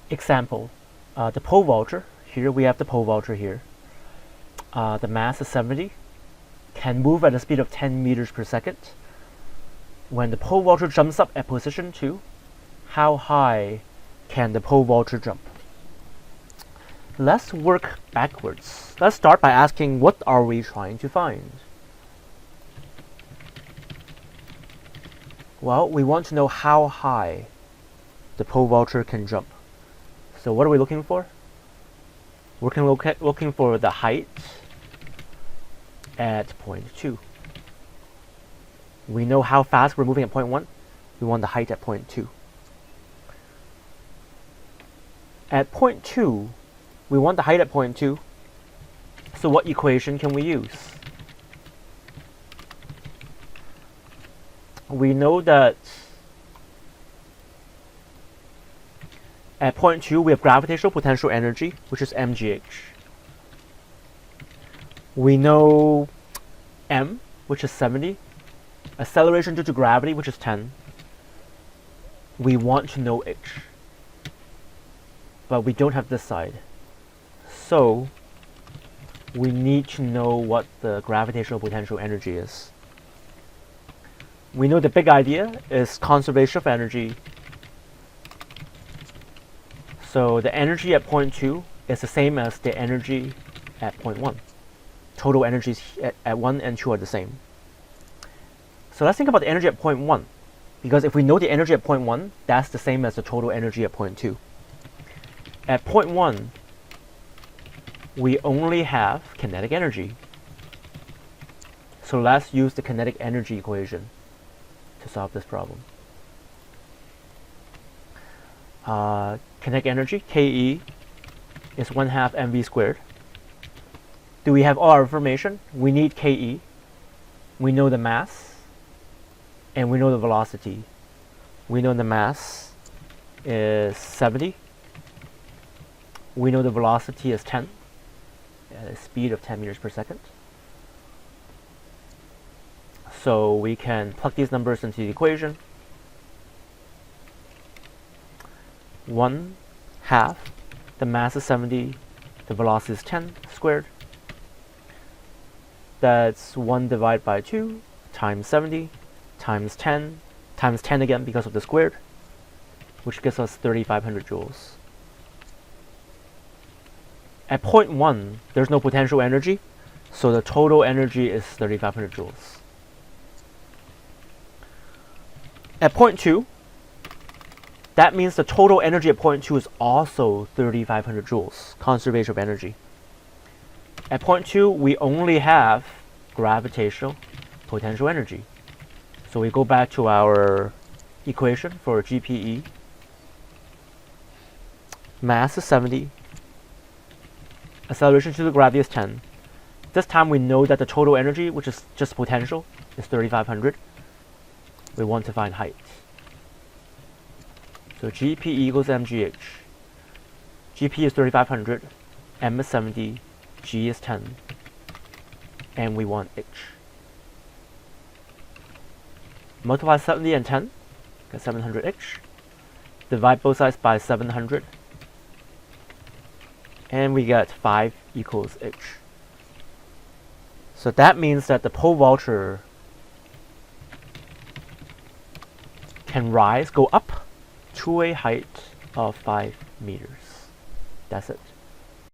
Example, the pole vaulter. Here we have the pole vaulter here. The mass is 70, can move at a speed of 10 meters per second. When the pole vaulter jumps up at position 2, how high can the pole vaulter jump? Let's work backwards. Let's start by asking, what are we trying to find? Well, we want to know how high the pole vaulter can jump. So what are we looking for? We're looking for the height at point 2. We know how fast we're moving at point 1. We want the height at point 2. At point 2, we want the height at point 2. So what equation can we use? We know that at point 2 we have gravitational potential energy, which is mgh. We know m, which is 70, acceleration due to gravity, which is 10. We want to know h, but we don't have this side. So we need to know what the gravitational potential energy is. We know the big idea is conservation of energy. So the energy at point 2 is the same as the energy at point 1. Total energies at 1 and 2 are the same. So let's think about the energy at point 1. Because if we know the energy at point 1, that's the same as the total energy at point 2. At point 1, we only have kinetic energy. So let's use the kinetic energy equation to solve this problem. Kinetic energy, Ke, is 1/2 mv squared. Do we have all our information? We need Ke. We know the mass. And we know the velocity. We know the mass is 70. We know the velocity is 10 at a speed of 10 meters per second. So we can plug these numbers into the equation. 1/2, the mass is 70, the velocity is 10 squared. That's 1 divided by 2 times 70 times 10 times 10 again because of the squared, which gives us 3,500 joules. At point 1, there's no potential energy, so the total energy is 3,500 joules. At point 2, that means the total energy at point 2 is also 3,500 joules, conservation of energy. At point 2, we only have gravitational potential energy. So we go back to our equation for GPE. Mass is 70. Acceleration due to gravity is 10. This time we know that the total energy, which is just potential, is 3,500. We want to find height. So GPE equals mgh. GP is 3,500, m is 70, g is 10, and we want h. Multiply 70 and 10, get 700h. Divide both sides by 700, and we get 5 equals h. So that means that the pole vaulter can rise, go up to a height of 5 meters. That's it.